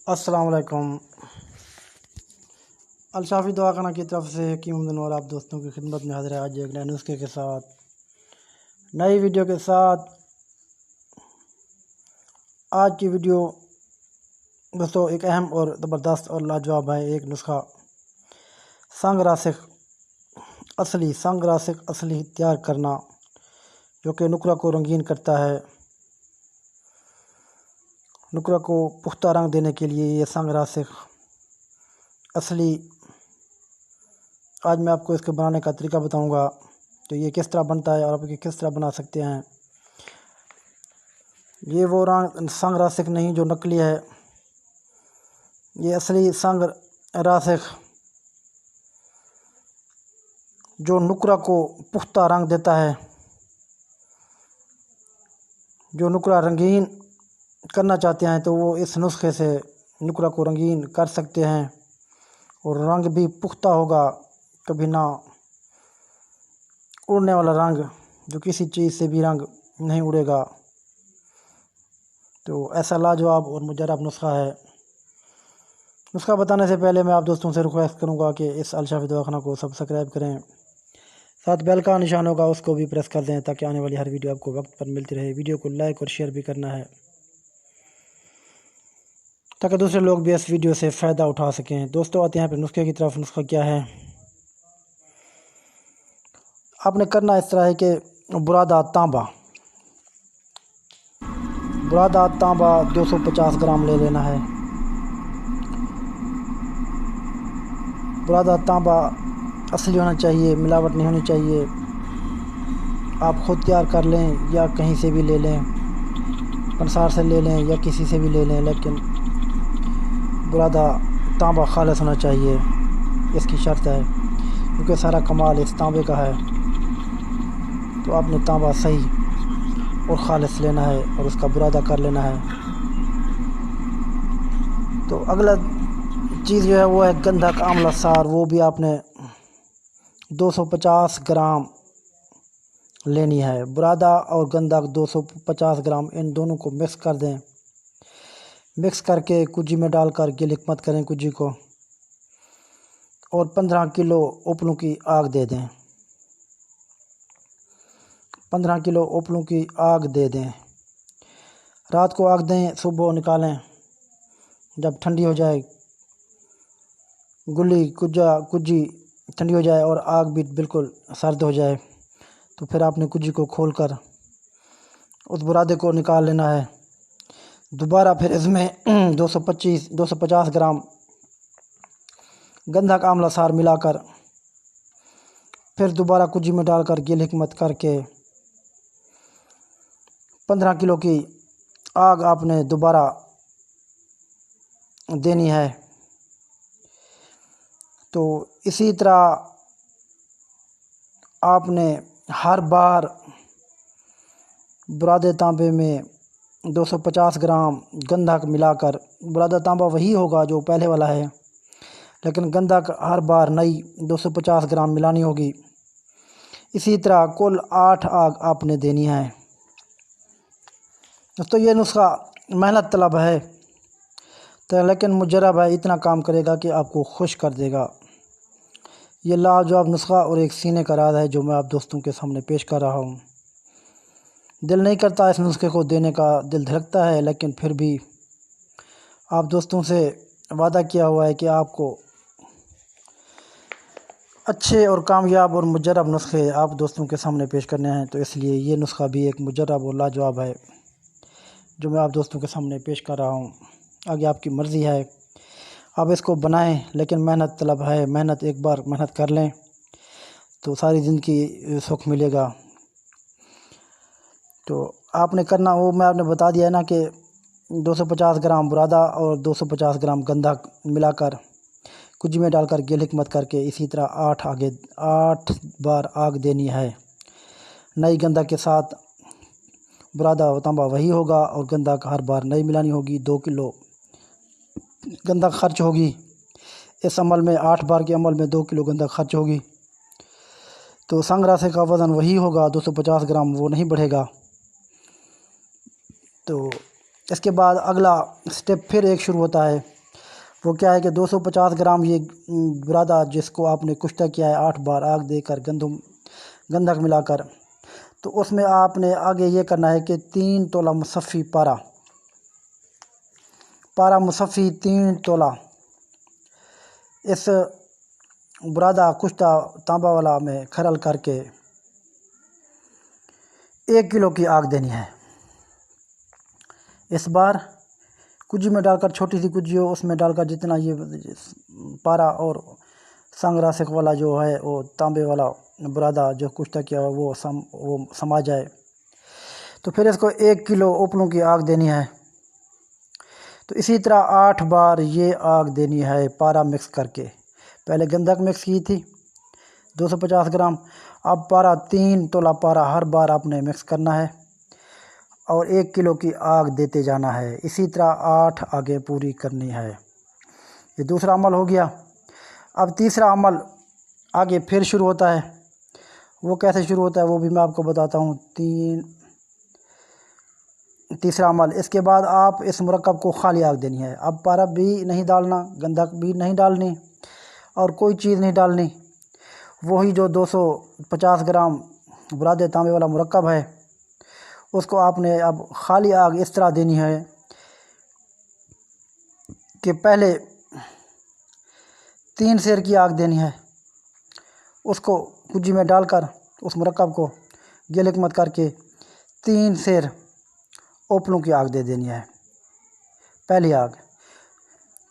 अस्सलाम वालेकुम। अलशाफ़ी दवाखाना की तरफ से हकीम और आप दोस्तों की खिदमत में हाज़िर है आज एक नए नुस्खे के साथ, नई वीडियो के साथ। आज की वीडियो दोस्तों एक अहम और ज़बरदस्त और लाजवाब है। एक नुस्खा संग रासिक असली तैयार करना, जो कि नुकरा को रंगीन करता है। नुकरा को पुख्ता रंग देने के लिए ये संग रासिक असली, आज मैं आपको इसके बनाने का तरीका बताऊंगा। तो ये किस तरह बनता है और आप किस तरह बना सकते हैं। ये वो संग रासिक नहीं जो नकली है, ये असली संग रासिक जो नुकरा को पुख्ता रंग देता है। जो नुकरा रंगीन करना चाहते हैं तो वो इस नुस्खे से नुकरा को रंगीन कर सकते हैं और रंग भी पुख्ता होगा, कभी ना उड़ने वाला रंग, जो किसी चीज़ से भी रंग नहीं उड़ेगा। तो ऐसा लाजवाब और मुजर्रब नुस्खा है। नुस्खा बताने से पहले मैं आप दोस्तों से रिक्वेस्ट करूंगा कि इस अलशाफ़ी दवाखाना को सब्सक्राइब करें, साथ बेल का निशान होगा उसको भी प्रेस कर दें ताकि आने वाली हर वीडियो आपको वक्त पर मिलती रहे। वीडियो को लाइक और शेयर भी करना है ताकि दूसरे लोग भी इस वीडियो से फ़ायदा उठा सकें। दोस्तों आते हैं फिर नुस्खे की तरफ। नुस्खा क्या है, आपने करना इस तरह है कि बुरादा तांबा 250 ग्राम ले लेना है। बुरादा तांबा असली होना चाहिए, मिलावट नहीं होनी चाहिए। आप ख़ुद तैयार कर लें या कहीं से भी ले लें, पंसार से ले लें या किसी से भी ले लें, लेकिन बुरादा तांबा खालिस होना चाहिए, इसकी शर्त है, क्योंकि सारा कमाल इस तांबे का है। तो आपने तांबा सही और खालिस लेना है और उसका बुरादा कर लेना है। तो अगला चीज़ जो है वो है गंधक आंवला सार, वो भी आपने 250 ग्राम लेनी है। बुरादा और गंधक 250 ग्राम, इन दोनों को मिक्स कर दें। मिक्स करके कुजी में डालकर गिलिक मत करें कुजी को, और 15 किलो उपलों की आग दे दें। 15 किलो उपलों की आग दे दें। रात को आग दें, सुबह निकालें। जब ठंडी हो जाए, कुजी ठंडी हो जाए और आग भी बिल्कुल सर्द हो जाए, तो फिर आपने कुजी को खोलकर उस बुरादे को निकाल लेना है। दोबारा फिर इसमें 250 ग्राम गंधक आंवला सार मिलाकर फिर दोबारा कुजी में डालकर गिल हिकमत करके 15 किलो की आग आपने दोबारा देनी है। तो इसी तरह आपने हर बार बुरादे तांबे में 250 ग्राम गंधक मिलाकर, बुरादा तांबा वही होगा जो पहले वाला है, लेकिन गंधक हर बार नई 250 ग्राम मिलानी होगी। इसी तरह कुल 8 आग आपने देनी है। दोस्तों ये नुस्खा मेहनत तलब है, तो लेकिन मुजर्रब है, इतना काम करेगा कि आपको खुश कर देगा। ये लाजवाब नुस्खा और एक सीने का राज है जो मैं आप दोस्तों के सामने पेश कर रहा हूँ। दिल नहीं करता इस नुस्खे को देने का, दिल धड़कता है, लेकिन फिर भी आप दोस्तों से वादा किया हुआ है कि आपको अच्छे और कामयाब और मुजर्रब नुस्खे आप दोस्तों के सामने पेश करने हैं। तो इसलिए ये नुस्खा भी एक मुजर्रब और लाजवाब है जो मैं आप दोस्तों के सामने पेश कर रहा हूँ। आगे आपकी मर्ज़ी है, आप इसको बनाएं, लेकिन मेहनत तलब है। मेहनत एक बार मेहनत कर लें तो सारी ज़िंदगी सुख मिलेगा। तो आपने करना वो मैं आपने बता दिया है ना कि 250 ग्राम बुरादा और 250 ग्राम गंधक मिलाकर कुजी में डालकर गिल हिकमत करके इसी तरह 8 बार आग देनी है। नई गंधक के साथ बुरादा तांबा वही होगा और गंधक हर बार नई मिलानी होगी। 2 किलो गंधक खर्च होगी इस अमल में। 8 बार के अमल में 2 किलो गंधक खर्च होगी। तो संग रासिक का वज़न वही होगा 250 ग्राम, वो नहीं बढ़ेगा। तो इसके बाद अगला स्टेप फिर एक शुरू होता है। वो क्या है कि 250 ग्राम ये बुरादा जिसको आपने कुश्ता किया है 8 बार आग देकर गंधक मिलाकर, तो उसमें आपने आगे ये करना है कि 3 तोला मुसफ़ी पारा मुसफ़ी 3 तोला इस बुरादा कुश्ता तांबा वाला में खरल करके 1 किलो की आग देनी है। इस बार कुजी में डालकर, छोटी सी कुजी हो उसमें डालकर जितना ये पारा और संग रासिक वाला जो है वो तांबे वाला बुरादा जो कुश्ता किया हुआ वो समा जाए, तो फिर इसको 1 किलो उपलों की आग देनी है। तो इसी तरह 8 बार ये आग देनी है पारा मिक्स करके। पहले गंधक मिक्स की थी 250 ग्राम, अब पारा 3 तोला पारा हर बार आपने मिक्स करना है और 1 किलो की आग देते जाना है। इसी तरह 8 आगे पूरी करनी है। ये दूसरा अमल हो गया। अब तीसरा अमल आगे फिर शुरू होता है। वो कैसे शुरू होता है वो भी मैं आपको बताता हूँ। तीसरा अमल, इसके बाद आप इस मुरक्कब को खाली आग देनी है। अब पारा भी नहीं डालना, गंधक भी नहीं डालनी और कोई चीज़ नहीं डालनी। वही जो 250 ग्राम बुरादे तांबे वाला मुरक्कब है उसको आपने अब खाली आग इस तरह देनी है कि पहले 3 सेर की आग देनी है। उसको कुजी में डालकर उस मुरक्कब को गिलक मत करके 3 सेर ओपलों की आग दे देनी है, पहली आग।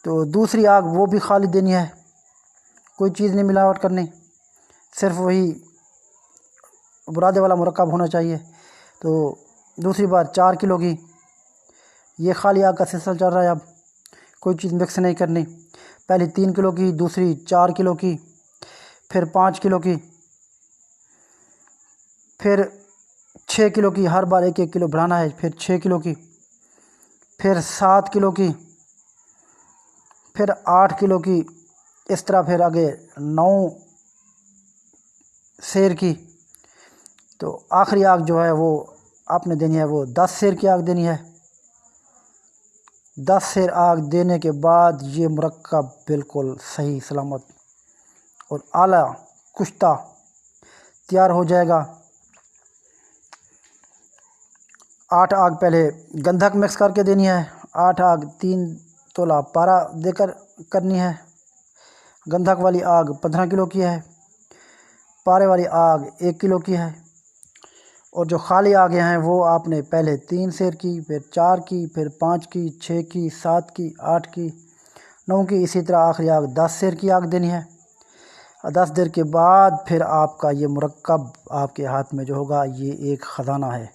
तो दूसरी आग वो भी खाली देनी है, कोई चीज़ नहीं मिलावट करनी, सिर्फ वही बुरादे वाला मुरक्कब होना चाहिए। तो दूसरी बार 4 किलो की ये खाली आग का सिलसिला चल रहा है। अब कोई चीज़ मिक्स नहीं करनी। पहले 3 किलो की, दूसरी 4 किलो की, फिर 5 किलो की, फिर 6 किलो की, हर बार 1-1 किलो बढ़ाना है, फिर 6 किलो की, फिर 7 किलो की, फिर 8 किलो की, इस तरह फिर आगे 9 सेर की। तो आखिरी आग जो है वो आपने देनी है, वो 10 सेर की आग देनी है। 10 सेर आग देने के बाद ये मुरक्कब बिल्कुल सही सलामत और आला कुश्ता तैयार हो जाएगा। 8 आग पहले गंधक मिक्स करके देनी है, 8 आग 3 तोला पारा देकर करनी है। गंधक वाली आग 15 किलो की है, पारे वाली आग 1 किलो की है। और जो खाली आगे हैं वो आपने पहले 3 सेर की, फिर 4 की, फिर 5 की, 6 की, 7 की, 8 की, 9 की, इसी तरह आखिरी आग 10 सेर की आग देनी है। 10 देर के बाद फिर आपका ये मुरक्कब आपके हाथ में जो होगा ये एक ख़जाना है।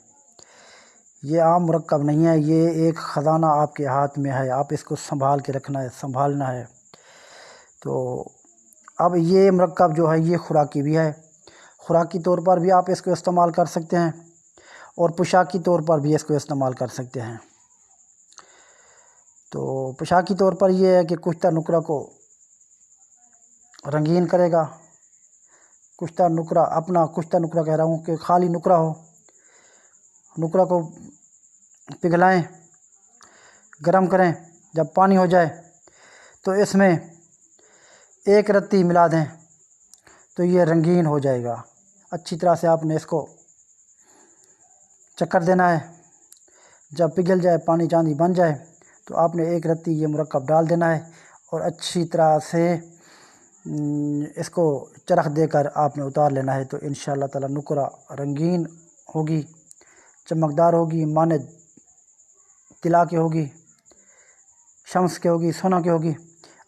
ये आम मुरक्कब नहीं है, ये एक ख़जाना आपके हाथ में है। आप इसको संभाल के रखना है, संभालना है। तो अब ये मुरक्कब जो है ये खुराकी भी है। खुराकी तौर पर भी आप इसको इस्तेमाल कर सकते हैं और पोशाकी तौर पर भी इसको इस्तेमाल कर सकते हैं। तो पोशाकी तौर पर यह है कि कुश्ता नुकरा को रंगीन करेगा। कुश्ता नुकरा, अपना कुश्ता नुकरा कह रहा हूँ कि खाली नुकरा हो, नुकरा को पिघलाएं, गरम करें। जब पानी हो जाए तो इसमें 1 रत्ती मिला दें तो ये रंगीन हो जाएगा। अच्छी तरह से आपने इसको चक्कर देना है। जब पिघल जाए, पानी चांदी बन जाए, तो आपने 1 रत्ती ये मुरक्कब डाल देना है और अच्छी तरह से इसको चरख देकर आपने उतार लेना है। तो इंशाअल्लाह ताला नुकरा रंगीन होगी, चमकदार होगी, मानद तिला की होगी, शम्स की होगी, सोना की होगी।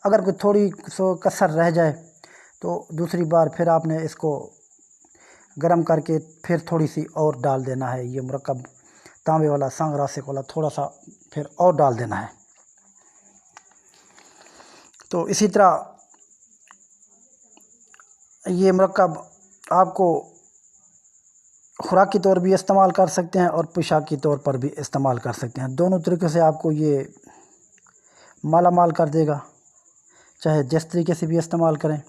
अगर कोई थोड़ी सो कसर रह जाए तो दूसरी बार फिर आपने इसको गरम करके फिर थोड़ी सी और डाल देना है। ये मुरक्कब तांबे वाला, संग रासिक वाला थोड़ा सा फिर और डाल देना है। तो इसी तरह ये मुरक्कब आपको खुराक के तौर भी इस्तेमाल कर सकते हैं और पोशाक के तौर पर भी इस्तेमाल कर सकते हैं। दोनों तरीक़े से आपको ये माला माल कर देगा। चाहे जिस तरीके से भी इस्तेमाल करें,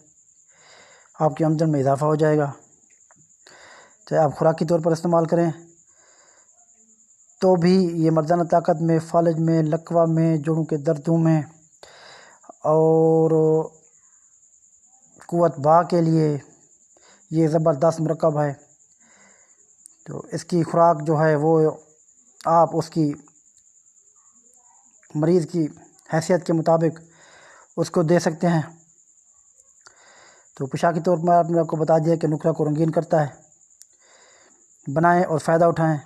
आपकी आमदन में इजाफ़ा हो जाएगा। चाहे आप खुराक के तौर पर इस्तेमाल करें तो भी ये मर्दाना ताकत में, फालज में, लकवा में, जोड़ों के दर्दों में और कुव्वत बा के लिए ये ज़बरदस्त मरकब है। तो इसकी खुराक जो है वो आप उसकी मरीज़ की हैसियत के मुताबिक उसको दे सकते हैं। तो पेशा के तौर पर आपने आपको बता दिया कि नुकरा को रंगीन करता है। बनाएं और फ़ायदा उठाएं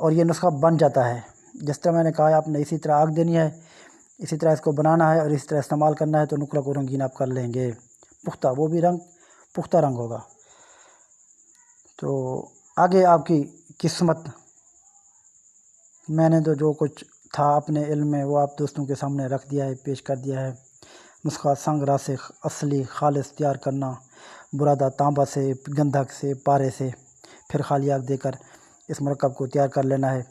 और ये नुस्खा बन जाता है। जिस तरह मैंने कहा, आपने इसी तरह आग देनी है, इसी तरह इसको बनाना है और इसी तरह इस्तेमाल करना है, तो नुकरा को रंगीन आप कर लेंगे। पुख्ता, वो भी पुख्ता रंग होगा। तो आगे आपकी किस्मत। मैंने तो जो कुछ था अपने इल्म में वो आप दोस्तों के सामने रख दिया है, पेश कर दिया है। नुस्खा संग रासिख असली खालिस तैयार करना, बुरादा तांबा से, गंधक से, पारे से, फिर खाली आग देकर इस मरकब को तैयार कर लेना है।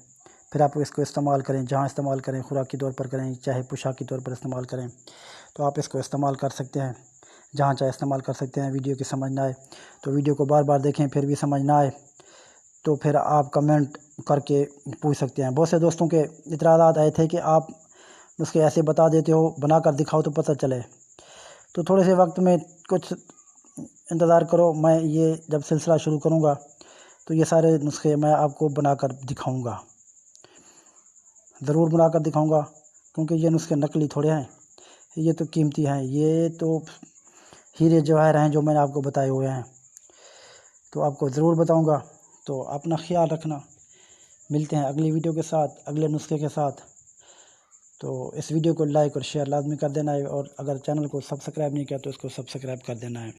फिर आप इसको इस्तेमाल करें, जहाँ इस्तेमाल करें, खुराक के तौर पर करें, चाहे पोशाक के तौर पर इस्तेमाल करें, तो आप इसको इस्तेमाल कर सकते हैं, जहाँ चाहे इस्तेमाल कर सकते हैं। वीडियो की समझ ना आए तो वीडियो को बार बार देखें, फिर भी समझ ना आए तो फिर आप कमेंट करके पूछ सकते हैं। बहुत से दोस्तों के इतराज़ात आए थे कि आप नुस्खे ऐसे बता देते हो, बना कर दिखाओ तो पता चले। तो थोड़े से वक्त में कुछ इंतज़ार करो, मैं ये जब सिलसिला शुरू करूँगा तो ये सारे नुस्खे मैं आपको बनाकर दिखाऊंगा, ज़रूर बनाकर दिखाऊंगा, क्योंकि ये नुस्खे नकली थोड़े हैं, ये तो कीमती हैं, ये तो हीरे जवाहर हैं जो मैंने आपको बताए हुए हैं। तो आपको ज़रूर बताऊंगा। तो अपना ख्याल रखना। मिलते हैं अगली वीडियो के साथ, अगले नुस्खे के साथ। तो इस वीडियो को लाइक और शेयर लाजमी कर देना है, और अगर चैनल को सब्सक्राइब नहीं किया तो इसको सब्सक्राइब कर देना है।